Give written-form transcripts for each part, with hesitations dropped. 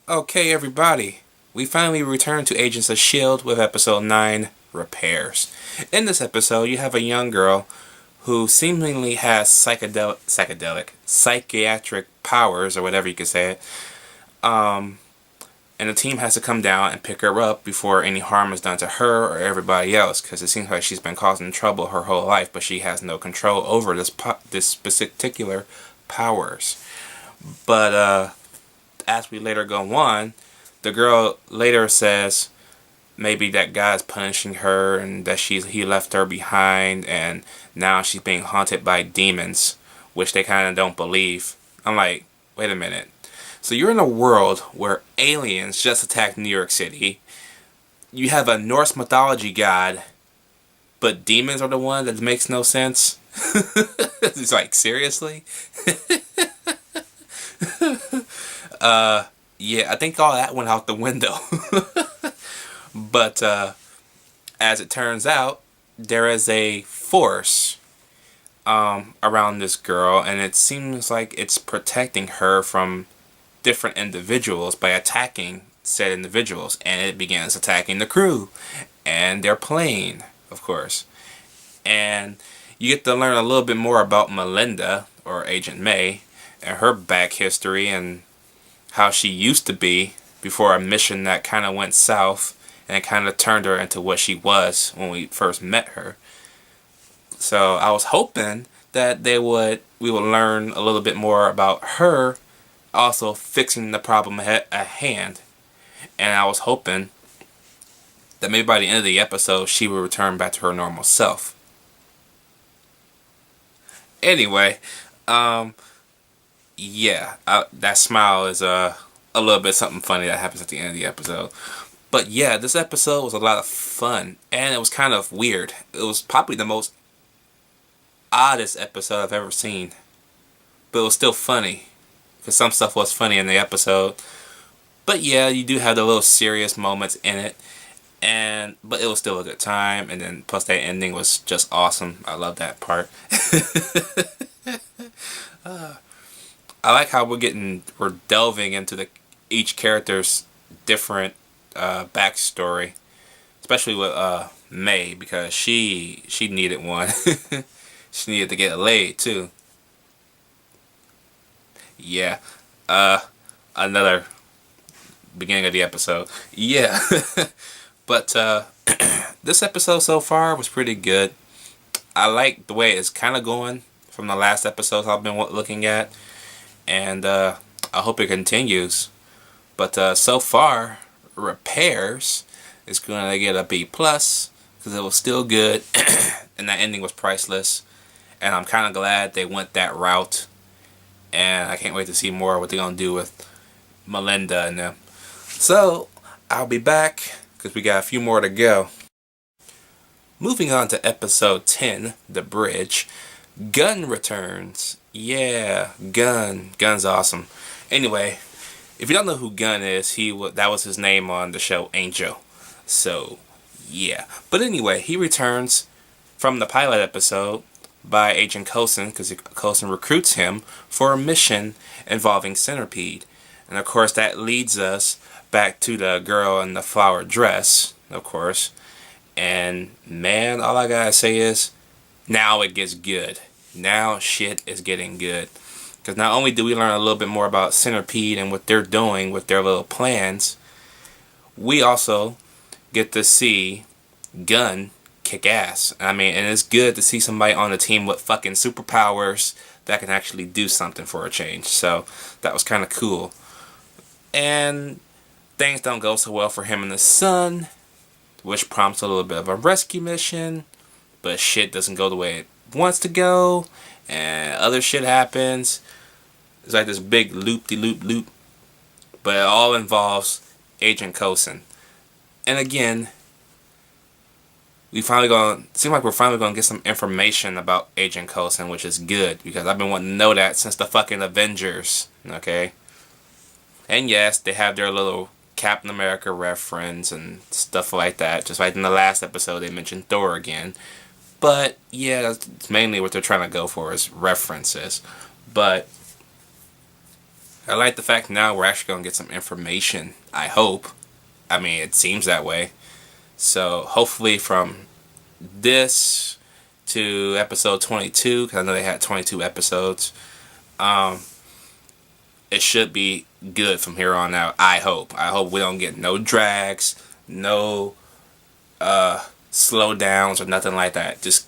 Okay, everybody, we finally returned to Agents of S.H.I.E.L.D. with episode 9, Repairs. In this episode, you have a young girl who seemingly has psychiatric powers, or whatever you could say it. And the team has to come down and pick her up before any harm is done to her or everybody else, because it seems like she's been causing trouble her whole life, but she has no control over this particular powers. But as we later go on, the girl later says maybe that God's punishing her and that he left her behind and now she's being haunted by demons, which they kind of don't believe. I'm like, wait a minute. So you're in a world where aliens just attacked New York City. You have a Norse mythology god, but demons are the one that makes no sense. It's like, seriously? Yeah, I think all that went out the window. But as it turns out, there is a force around this girl, and it seems like it's protecting her from different individuals by attacking said individuals, and it begins attacking the crew and their plane, of course. And you get to learn a little bit more about Melinda, or Agent May, and her back history and how she used to be before a mission that kind of went south and kind of turned her into what she was when we first met her. So I was hoping that we would learn a little bit more about her also fixing the problem at hand. And I was hoping that maybe by the end of the episode she would return back to her normal self. Anyway, yeah, that smile is a little bit something funny that happens at the end of the episode. But yeah, this episode was a lot of fun, and it was kind of weird. It was probably the most oddest episode I've ever seen. But it was still funny, because some stuff was funny in the episode. But yeah, you do have the little serious moments in it, but it was still a good time. And then plus that ending was just awesome. I love that part. I like how we're delving into each character's different backstory, especially with May, because she needed one. She needed to get laid too. Yeah, another beginning of the episode. Yeah, but this episode so far was pretty good. I like the way it's kind of going from the last episodes I've been looking at, and I hope it continues. But so far, Repairs is going to get a B plus because it was still good, and that ending was priceless. And I'm kind of glad they went that route, and I can't wait to see more of what they're going to do with Melinda and them. So I'll be back because we got a few more to go. Moving on to episode 10, The Bridge. Gunn returns. Yeah, Gunn's awesome. Anyway, if you don't know who Gunn is, that was his name on the show Angel. So, yeah. But anyway, he returns from the pilot episode by Agent Coulson, because Coulson recruits him for a mission involving Centipede. And of course, that leads us back to the girl in the flower dress, of course. And man, all I gotta say is, now it gets good. Now shit is getting good. Because not only do we learn a little bit more about Centipede and what they're doing with their little plans, we also get to see Gunn kick ass. I mean, and it's good to see somebody on the team with fucking superpowers that can actually do something for a change. So that was kind of cool. And things don't go so well for him and the son, which prompts a little bit of a rescue mission. But shit doesn't go the way it wants to go, and other shit happens. It's like this big loop-de-loop-loop, but it all involves Agent Coulson. And again, we're finally going to get some information about Agent Coulson, which is good, because I've been wanting to know that since the fucking Avengers, okay? And yes, they have their little Captain America reference and stuff like that, just like in the last episode they mentioned Thor again. But yeah, that's mainly what they're trying to go for, is references. But I like the fact now we're actually going to get some information. I hope. I mean, it seems that way. So hopefully from this to episode 22, because I know they had 22 episodes, it should be good from here on out. I hope. I hope we don't get no drags, no slow downs or nothing like that. Just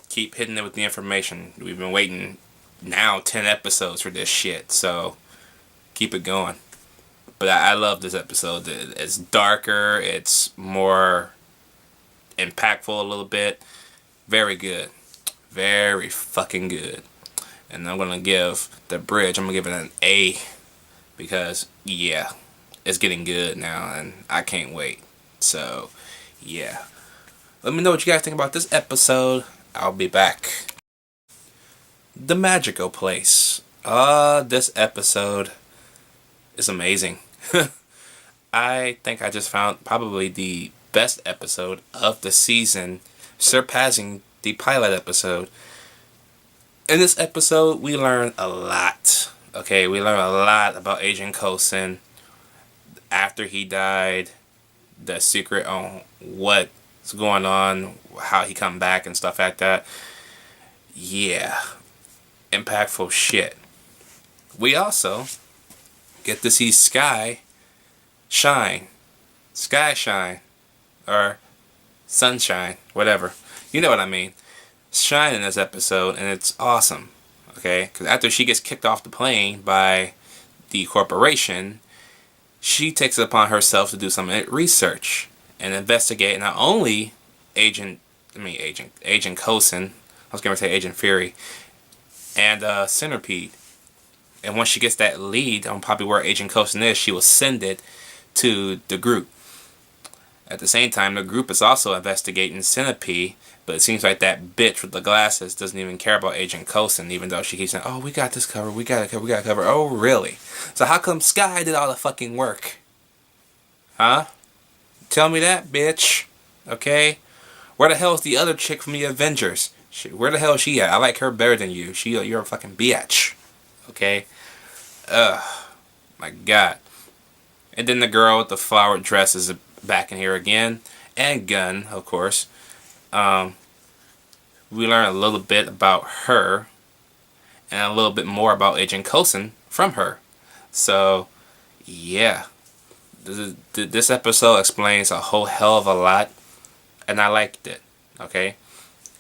keep hitting it with the information. We've been waiting now 10 episodes for this shit, so keep it going. But I love this episode. It's darker, it's more impactful a little bit. Very good. Very fucking good. And I'm gonna give the bridge, I'm gonna give it an A, because yeah, it's getting good now and I can't wait. So yeah, let me know what you guys think about this episode. I'll be back. The Magical Place. This episode is amazing. I think I just found probably the best episode of the season, surpassing the pilot episode. In this episode, we learn a lot. Okay, we learn a lot about Agent Coulson after he died, the secret on what's going on, how he come back and stuff like that. Yeah, impactful shit. We also get to see Sky shine, or sunshine, whatever. You know what I mean. Shine in this episode, and it's awesome. Okay, because after she gets kicked off the plane by the corporation, she takes it upon herself to do some research and investigate not only Agent Coulson. I was going to say Agent Fury and Centipede. And once she gets that lead on probably where Agent Coulson is, she will send it to the group. At the same time, the group is also investigating Centipede, but it seems like that bitch with the glasses doesn't even care about Agent Coulson, even though she keeps saying, oh, we got this covered, we got it covered, we got it covered. Oh, really? So how come Sky did all the fucking work? Huh? Tell me that, bitch. Okay? Where the hell is the other chick from the Avengers? Where the hell is she at? I like her better than you. You're a fucking bitch. Okay? My God. And then the girl with the flowered dress is back in here again. And Gunn, of course. We learn a little bit about her. And a little bit more about Agent Coulson from her. So, yeah. This episode explains a whole hell of a lot. And I liked it. Okay?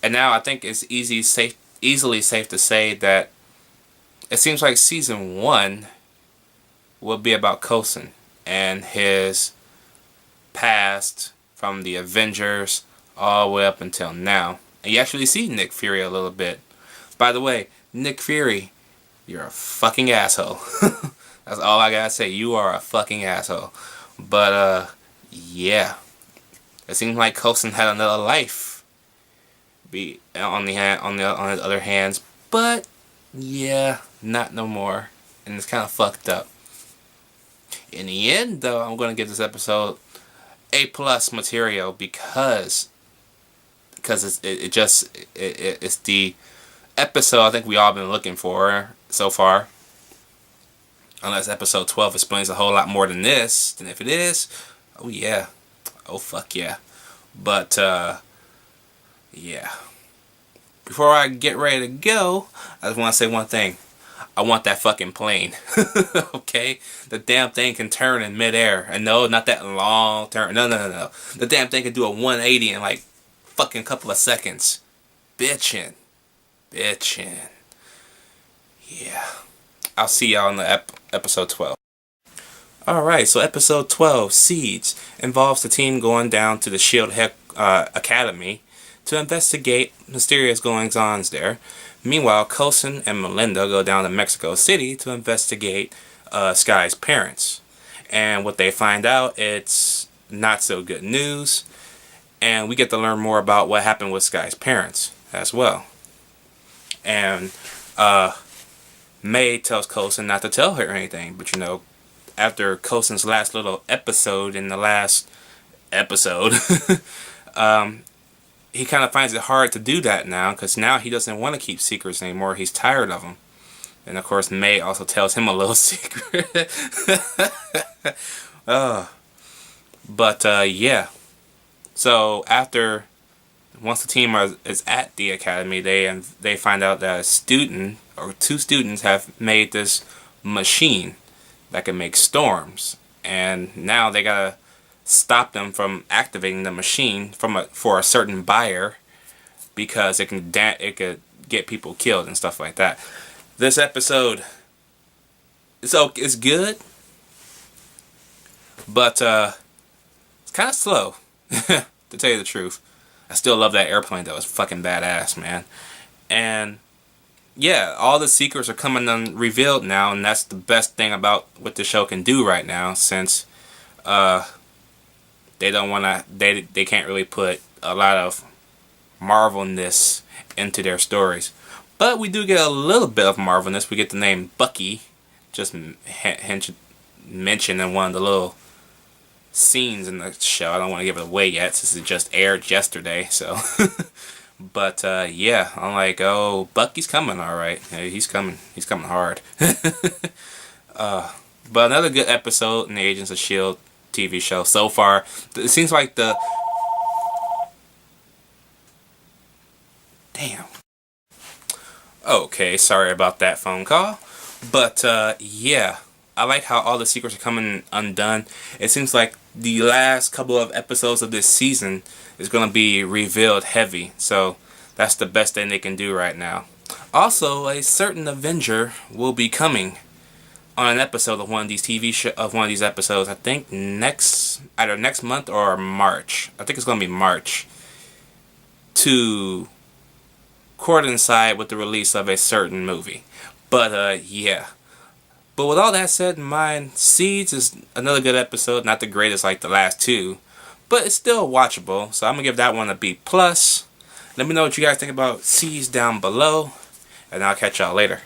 And now I think it's easily safe to say that it seems like season 1 will be about Coulson and his past from the Avengers all the way up until now. And you actually see Nick Fury a little bit. By the way, Nick Fury, you're a fucking asshole. That's all I gotta say. You are a fucking asshole. But yeah, it seems like Coulson had another life. Be on his other hands, but yeah, not no more, and it's kind of fucked up. In the end, though, I'm gonna give this episode A+ material because it's the episode I think we all been looking for so far. Unless episode 12 explains a whole lot more than this, then if it is, oh yeah, oh fuck yeah. But yeah. Before I get ready to go, I just want to say one thing. I want that fucking plane. Okay? The damn thing can turn in midair. And no, not that long turn. No. The damn thing can do a 180 in like fucking couple of seconds. Bitchin'. Yeah. I'll see y'all in the episode 12. Alright, so episode 12, Seeds, involves the team going down to the S.H.I.E.L.D. Academy to investigate mysterious goings-ons there. Meanwhile, Coulson and Melinda go down to Mexico City to investigate Sky's parents. And what they find out, it's not so good news. And we get to learn more about what happened with Sky's parents as well. And May tells Coulson not to tell her anything. But you know, after Coulson's last little episode in the last episode, he kind of finds it hard to do that now, because now he doesn't want to keep secrets anymore. He's tired of them. And of course, May also tells him a little secret. Yeah. So after, once the team is at the academy, they find out that a student or two students have made this machine that can make storms, and now they gotta stop them from activating the machine for a certain buyer, because it could get people killed and stuff like that. This episode, it's good, but it's kind of slow, to tell you the truth. I still love that airplane though. It's fucking badass, man. And yeah, all the secrets are coming unrevealed now, and that's the best thing about what the show can do right now, since they don't wanna they can't really put a lot of Marvelness into their stories. But we do get a little bit of Marvelness. We get the name Bucky, just mentioned in one of the little scenes in the show. I don't want to give it away yet since it just aired yesterday. So, but yeah, I'm like, oh, Bucky's coming, all right. Yeah, he's coming. He's coming hard. But another good episode in the Agents of Shield TV show so far. It seems like the damn. Okay, sorry about that phone call. But yeah, I like how all the secrets are coming undone. It seems like the last couple of episodes of this season is going to be revealed heavy. So that's the best thing they can do right now. Also, a certain Avenger will be coming on an episode of one of these one of these episodes. I think either next month or March. I think it's going to be March, to coincide with the release of a certain movie. But yeah. But with all that said in mind, Seeds is another good episode. Not the greatest like the last two, but it's still watchable. So I'm gonna give that one a B+. Let me know what you guys think about Seeds down below, and I'll catch y'all later.